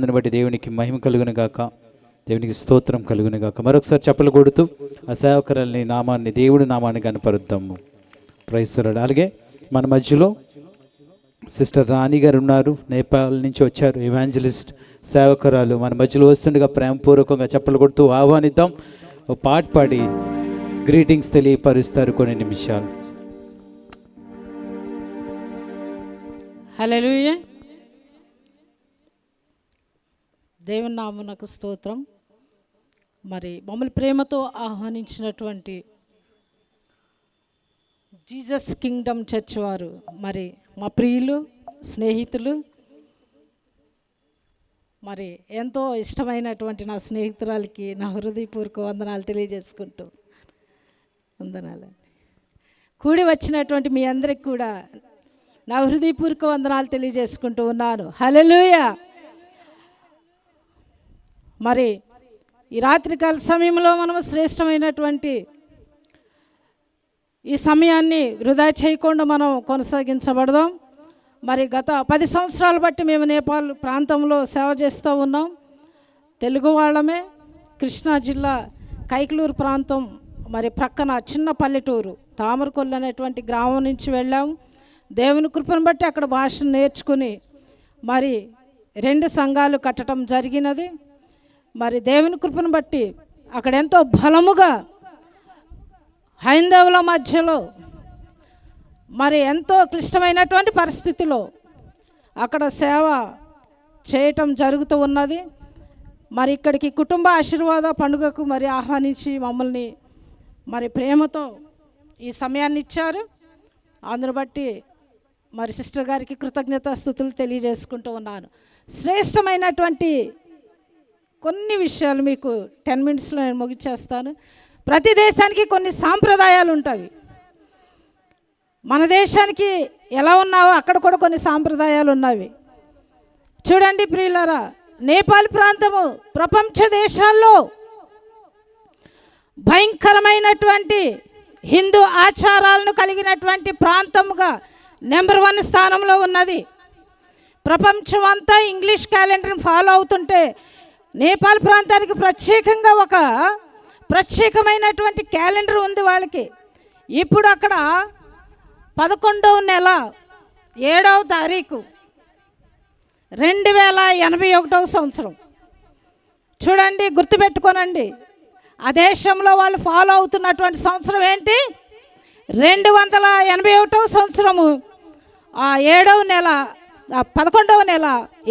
దాన్ని బట్టి దేవునికి మహిమ కలుగును గాక, దేవునికి స్తోత్రం కలుగును గాక. మరొకసారి చప్పలు కొడుతూ ఆ సేవకురాలిని నామాన్ని, దేవుడి నామాన్ని కనపరుద్దాము. Praise the lord. అలాగే మన మధ్యలో సిస్టర్ రాణి గారు ఉన్నారు, నేపాల్ నుంచి వచ్చారు, ఎవాంజలిస్ట్ సేవకురాలు. మన మధ్యలో వస్తుండగా ప్రేమపూర్వకంగా చప్పలు కొడుతూ ఆహ్వానిద్దాం. ఓ పాట పాడి గ్రీటింగ్స్ తెలియపరుస్తారు కొన్ని నిమిషాలు. హల్లెలూయా. దేవుని నామమునకు స్తోత్రం. మరి మమ్మల్ని ప్రేమతో ఆహ్వానించినటువంటి జీసస్ కింగ్డమ్ చర్చ్ వారు, మరి మా ప్రియులు, స్నేహితులు, మరి ఎంతో ఇష్టమైనటువంటి నా స్నేహితురాలకి నా హృదయపూర్వక వందనాలు తెలియజేసుకుంటూ, వందనాలండి. కూడి వచ్చినటువంటి మీ అందరికి కూడా నా హృదయపూర్వక వందనాలు తెలియజేసుకుంటూ ఉన్నాను. హల్లెలూయా. మరి ఈ రాత్రికాల సమయంలో మనము శ్రేష్టమైనటువంటి ఈ సమయాన్ని వృధా చేయకుండా మనం కొనసాగించబడదాం. మరి గత 10 సంవత్సరాలు బట్టి మేము నేపాల్ ప్రాంతంలో సేవ చేస్తూ ఉన్నాం. తెలుగు వాళ్ళమే. కృష్ణా జిల్లా కైకలూరు ప్రాంతం మరి ప్రక్కన చిన్న పల్లెటూరు తామరకొల్లు అనేటువంటి గ్రామం నుంచి వెళ్ళాము. దేవుని కృపను బట్టి అక్కడ భాషను నేర్చుకుని మరి 2 సంఘాలు కట్టడం జరిగినది. మరి దేవుని కృపను బట్టి అక్కడ ఎంతో బలముగా హైందవుల మధ్యలో మరి ఎంతో క్లిష్టమైనటువంటి పరిస్థితిలో అక్కడ సేవ చేయటం జరుగుతూ ఉన్నది. మరి ఇక్కడికి కుటుంబ ఆశీర్వాద పండుగకు మరి ఆహ్వానించి మమ్మల్ని మరి ప్రేమతో ఈ సమయాన్ని ఇచ్చారు. అందును బట్టి మరి సిస్టర్ గారికి కృతజ్ఞతాస్తుతులు తెలియజేసుకుంటూ ఉన్నాను. శ్రేష్టమైనటువంటి కొన్ని విషయాలు మీకు 10 మినిట్స్లో నేను ముగిచ్చేస్తాను. ప్రతి దేశానికి కొన్ని సాంప్రదాయాలు ఉంటాయి. మన దేశానికి ఎలా ఉన్నావో అక్కడ కూడా కొన్ని సాంప్రదాయాలు ఉన్నవి. చూడండి ప్రియులారా, నేపాల్ ప్రాంతము ప్రపంచ దేశాల్లో భయంకరమైనటువంటి హిందూ ఆచారాలను కలిగినటువంటి ప్రాంతముగా నెంబర్ 1 స్థానంలో ఉన్నది. ప్రపంచం అంతా ఇంగ్లీష్ క్యాలెండర్ని ఫాలో అవుతుంటే నేపాల్ ప్రాంతానికి ప్రత్యేకంగా ఒక ప్రత్యేకమైనటువంటి క్యాలెండర్ ఉంది వాళ్ళకి. ఇప్పుడు అక్కడ 11వ నెల 7వ తారీఖు 2081వ సంవత్సరం. చూడండి, గుర్తుపెట్టుకోనండి. ఆ దేశంలో వాళ్ళు ఫాలో అవుతున్నటువంటి సంవత్సరం ఏంటి? 281వ సంవత్సరము 7వ నెల 11వ నెల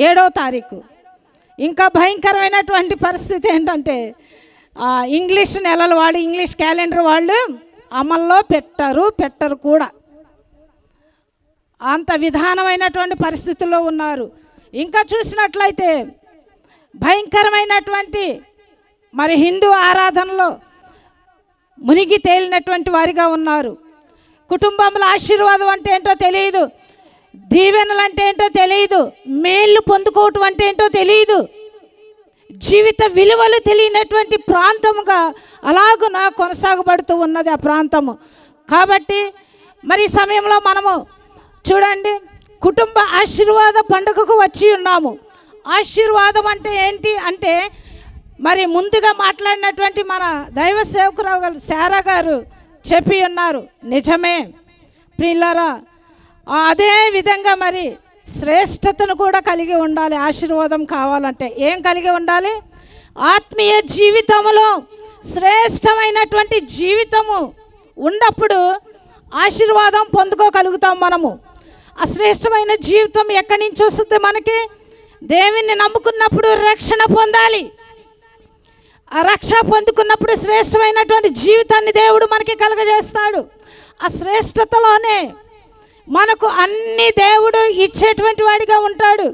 7వ తారీఖు. ఇంకా భయంకరమైనటువంటి పరిస్థితి ఏంటంటే ఇంగ్లీష్ నెలలు వాళ్ళు, ఇంగ్లీష్ క్యాలెండర్ వాళ్ళు అమల్లో పెట్టరు కూడా. అంత విధానమైనటువంటి పరిస్థితుల్లో ఉన్నారు. ఇంకా చూసినట్లయితే భయంకరమైనటువంటి మరి హిందూ ఆరాధనలో మునిగి తేలినటువంటి వారిగా ఉన్నారు. కుటుంబంలో ఆశీర్వాదం అంటే ఏంటో తెలియదు, దీవెనలు అంటే ఏంటో తెలియదు, మేళ్ళు పొందుకోవటం అంటే ఏంటో తెలియదు, జీవిత విలువలు తెలియనటువంటి ప్రాంతముగా అలాగున కొనసాగబడుతూ ఉన్నది ఆ ప్రాంతము. కాబట్టి మరి ఈ సమయంలో మనము చూడండి, కుటుంబ ఆశీర్వాద పండుగకు వచ్చి ఉన్నాము. ఆశీర్వాదం అంటే ఏంటి అంటే మరి ముందుగా మాట్లాడినటువంటి మన దైవ సేవకురావు గారు శారా గారు చెప్పి ఉన్నారు. నిజమే ప్రియులారా, అదే విధంగా మరి శ్రేష్టతను కూడా కలిగి ఉండాలి. ఆశీర్వాదం కావాలంటే ఏం కలిగి ఉండాలి? ఆత్మీయ జీవితంలో శ్రేష్టమైనటువంటి జీవితము ఉన్నప్పుడు ఆశీర్వాదం పొందుకోగలుగుతాం మనము. ఆ శ్రేష్టమైన జీవితం ఎక్కడి నుంచి వస్తుంది? మనకి దేవుణ్ణి నమ్ముకున్నప్పుడు రక్షణ పొందాలి. ఆ రక్షణ పొందుకున్నప్పుడు శ్రేష్టమైనటువంటి జీవితాన్ని దేవుడు మనకి కలుగజేస్తాడు. ఆ శ్రేష్టతలోనే మనకు అన్ని దేవుడు ఇచ్చేటువంటి వాడిగా ఉంటాడు.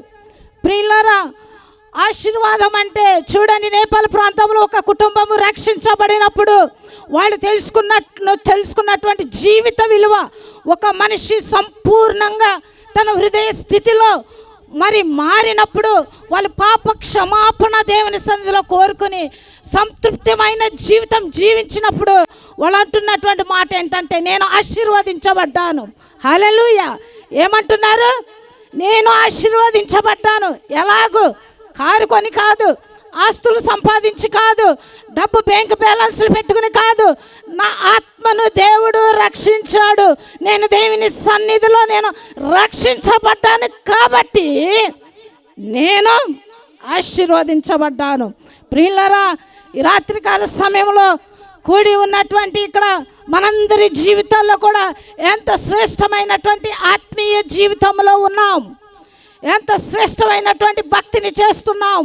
ప్రియులారా, ఆశీర్వాదం అంటే చూడండి, నేపాల్ ప్రాంతంలో ఒక కుటుంబము రక్షించబడినప్పుడు వాళ్ళు తెలుసుకున్నటువంటి జీవిత విలువ, ఒక మనిషి సంపూర్ణంగా తన హృదయ స్థితిలో మరి మారినప్పుడు వాళ్ళు పాప క్షమాపణ దేవుని సన్నిధిలో కోరుకుని సంతృప్తమైన జీవితం జీవించినప్పుడు వాళ్ళు అంటున్నటువంటి మాట ఏంటంటే, నేను ఆశీర్వదించబడ్డాను. హల్లెలూయా. ఏమంటున్నారు? నేను ఆశీర్వదించబడ్డాను. ఎలాగూ? కారు కొని కాదు, ఆస్తులు సంపాదించి కాదు, డబ్బు బ్యాంక్ బ్యాలెన్స్లు పెట్టుకుని కాదు, నా ఆత్మను దేవుడు రక్షించాడు. నేను దేవుని సన్నిధిలో నేను రక్షించబడ్డాను కాబట్టి నేను ఆశీర్వదించబడ్డాను. ప్రియులారా, ఈ రాత్రికాల సమయంలో కూడి ఉన్నటువంటి ఇక్కడ మనందరి జీవితాల్లో కూడా ఎంత శ్రేష్టమైనటువంటి ఆత్మీయ జీవితంలో ఉన్నాం, ఎంత శ్రేష్టమైనటువంటి భక్తిని చేస్తున్నాం.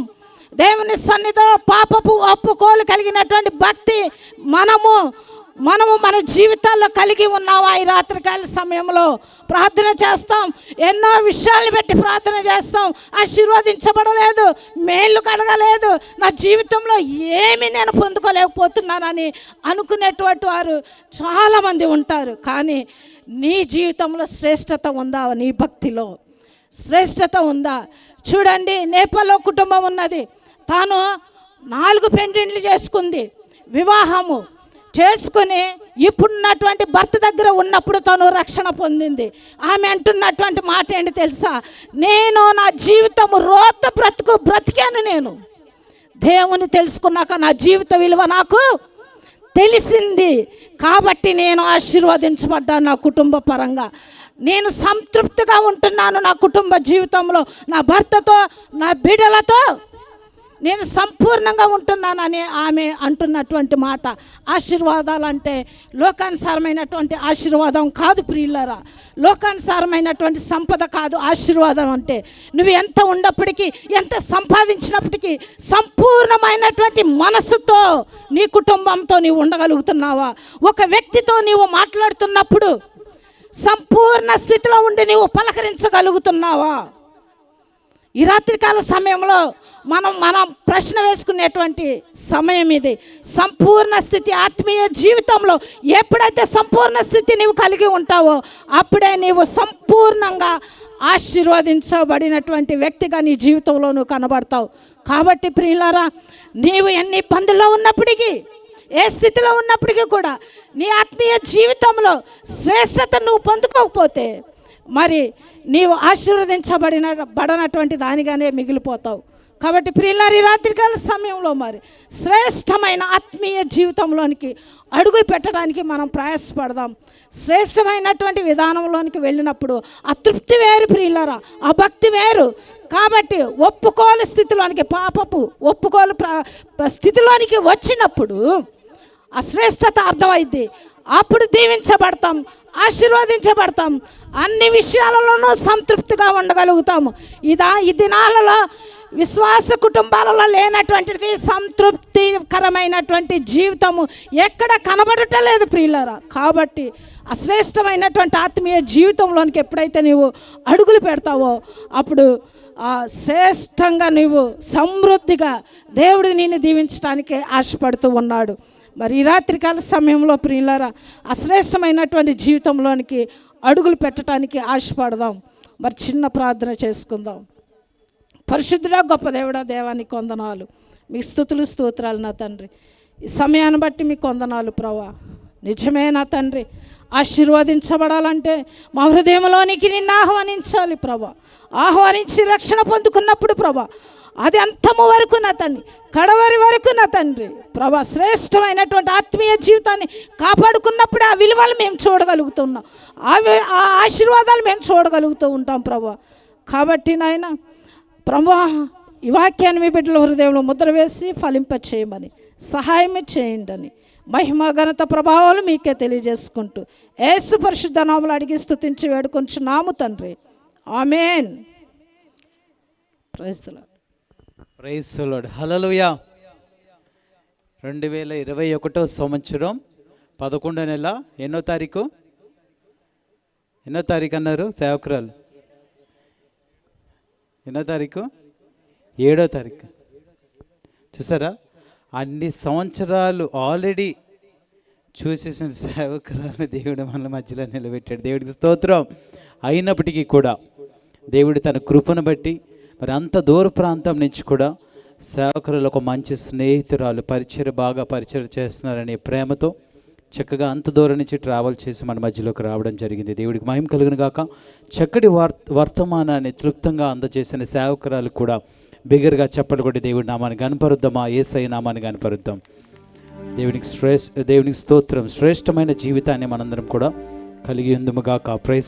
దేవుని సన్నిధిలో పాపపు ఒప్పుకోలు కలిగినటువంటి భక్తి మనము మన జీవితాల్లో కలిగి ఉన్నావా? ఈ రాత్రికాల సమయంలో ప్రార్థన చేస్తాం, ఎన్నో విషయాలను బట్టి ప్రార్థన చేస్తాం. ఆశీర్వదించబడలేదు, మేళ్ళు కడగలేదు, నా జీవితంలో ఏమీ నేను పొందుకోలేకపోతున్నానని అనుకునేటువంటి వారు చాలామంది ఉంటారు. కానీ నీ జీవితంలో శ్రేష్టత ఉందా? నీ భక్తిలో శ్రేష్టత ఉందా? చూడండి, నేపాల్లో కుటుంబం ఉన్నది. తాను 4 పెండ్లిళ్ళు చేసుకుంది, వివాహము చేసుకుని ఇప్పుడున్నటువంటి భర్త దగ్గర ఉన్నప్పుడు తను రక్షణ పొందింది. ఆమె అంటున్నటువంటి మాట ఏంటి తెలుసా? నేను నా జీవితము రోత బ్రతికాను. నేను దేవుని తెలుసుకున్నాక నా జీవిత విలువ నాకు తెలిసింది కాబట్టి నేను ఆశీర్వదించబడ్డాను. నా కుటుంబ పరంగా నేను సంతృప్తిగా ఉంటున్నాను. నా కుటుంబ జీవితంలో నా భర్తతో, నా బిడ్డలతో నేను సంపూర్ణంగా ఉంటున్నానని ఆమె అంటున్నటువంటి మాట. ఆశీర్వాదాలు అంటే లోకానుసారమైనటువంటి ఆశీర్వాదం కాదు ప్రియులారా, లోకానుసారమైనటువంటి సంపద కాదు. ఆశీర్వాదం అంటే నువ్వు ఎంత ఉన్నప్పటికీ, ఎంత సంపాదించినప్పటికీ సంపూర్ణమైనటువంటి మనసుతో నీ కుటుంబంతో నీవు ఉండగలుగుతున్నావా? ఒక వ్యక్తితో నీవు మాట్లాడుతున్నప్పుడు సంపూర్ణ స్థితిలో ఉండి నీవు పలకరించగలుగుతున్నావా? ఈ రాత్రికాల సమయంలో మనం ప్రశ్న వేసుకునేటువంటి సమయం ఇది. సంపూర్ణ స్థితి ఆత్మీయ జీవితంలో ఎప్పుడైతే సంపూర్ణ స్థితి నీవు కలిగి ఉంటావో అప్పుడే నీవు సంపూర్ణంగా ఆశీర్వదించబడినటువంటి వ్యక్తిగా నీ జీవితంలో నువ్వు కనబడతావు. కాబట్టి ప్రియులారా, నీవు ఎన్ని ఇబ్బందుల్లో ఉన్నప్పటికీ, ఏ స్థితిలో ఉన్నప్పటికీ కూడా నీ ఆత్మీయ జీవితంలో శ్రేష్టత నువ్వు పొందుకోకపోతే మరి నీవు ఆశీర్వదించబడినటువంటి దానిగానే మిగిలిపోతావు. కాబట్టి ప్రియులారా, ఈ రాత్రికాల సమయంలో మరి శ్రేష్టమైన ఆత్మీయ జీవితంలోనికి అడుగులు పెట్టడానికి మనం ప్రయాసపడదాం. శ్రేష్టమైనటువంటి విధానంలోనికి వెళ్ళినప్పుడు ఆ తృప్తి వేరు ప్రియులారా, ఆ భక్తి వేరు. కాబట్టి ఒప్పుకోలు స్థితిలోనికి, పాపపు ఒప్పుకోలు స్థితిలోనికి వచ్చినప్పుడు ఆ శ్రేష్టత అర్థమైంది. అప్పుడు దీవించబడతాం, ఆశీర్వదించబడతాం, అన్ని విషయాలలోనూ సంతృప్తిగా ఉండగలుగుతాము. ఈ దినాలలో విశ్వాస కుటుంబాలలో లేనటువంటిది సంతృప్తికరమైనటువంటి జీవితము ఎక్కడ కనబడటలేదు ప్రియులారా. కాబట్టి అశ్రేష్టమైనటువంటి ఆత్మీయ జీవితంలోనికి ఎప్పుడైతే నీవు అడుగులు పెడతావో అప్పుడు శ్రేష్టంగా నీవు సమృద్ధిగా దేవుడు నిన్ను దీవించడానికి ఆశపడుతూ ఉన్నాడు. మరి ఈ రాత్రికాల సమయంలో ప్రియులారా, అశ్రేష్టమైనటువంటి జీవితంలోనికి అడుగులు పెట్టడానికి ఆశపడదాం. మరి చిన్న ప్రార్థన చేసుకుందాం. పరిశుద్ధుడా, గొప్ప దేవుడా, దేవానికి వందనాలు, మీకు స్తుతులు స్తోత్రాలు నా తండ్రి. ఈ సమయాన్ని బట్టి మీకు వందనాలు ప్రభా. నిజమే నా తండ్రి, ఆశీర్వదించబడాలంటే మా హృదయంలోనికి నిన్ను ఆహ్వానించాలి ప్రభా. ఆహ్వానించి రక్షణ పొందుకున్నప్పుడు ప్రభా అది అంతము వరకు నా తండ్రి, కడవరి వరకు నా తండ్రి ప్రభా, శ్రేష్టమైనటువంటి ఆత్మీయ జీవితాన్ని కాపాడుకున్నప్పుడు ఆ విలువలు మేము చూడగలుగుతున్నాం, ఆ ఆశీర్వాదాలు మేము చూడగలుగుతూ ఉంటాం ప్రభా. కాబట్టి నాయన ప్రభా, ఈ వాక్యాన్ని మీ బిడ్డల హృదయంలో ముద్ర వేసి ఫలింపచేయమని సహాయం చేయండి అని మహిమ ఘనత ప్రభావాలు మీకే తెలియజేసుకుంటూ యేసు పరిశుద్ధ నామములో అడిగి స్తుతించి వేడుకొంచున్నాము తండ్రి, amen. Praise the Lord. Praise the Lord. Hallelujah. 2021 సంవత్సరం 11వ నెల ఎన్నో తారీఖు అన్నారు సేవకురాలు? ఎన్నో తారీఖు? 7వ తారీఖు. చూసారా, అన్ని సంవత్సరాలు ఆల్రెడీ చూసేసిన సేవకురాలని దేవుడు మన మధ్యలో నిలబెట్టాడు. దేవుడికి స్తోత్రం. అయినప్పటికీ కూడా దేవుడు తన కృపను బట్టి మరి అంత దూర ప్రాంతం నుంచి కూడా సేవకురాలు ఒక మంచి స్నేహితురాలు, బాగా పరిచయం చేస్తున్నారనే ప్రేమతో చక్కగా అంత దూరం నుంచి ట్రావెల్ చేసి మన మధ్యలోకి రావడం జరిగింది. దేవుడికి మహిమ కలుగును గాక. చక్కటి వర్తమానాన్ని క్లుప్తంగా అందజేసిన సేవకురాలు కూడా బిగ్గరగా చప్పలు కొట్టి దేవుడి నామాన్ని కనపరుద్దామా, యేసయ్య నామాన్ని కనపరుద్దాం. దేవునికి స్తోత్రం. శ్రేష్టమైన జీవితాన్ని మనందరం కూడా కలిగి ఉందుముగాక. ప్రైజ్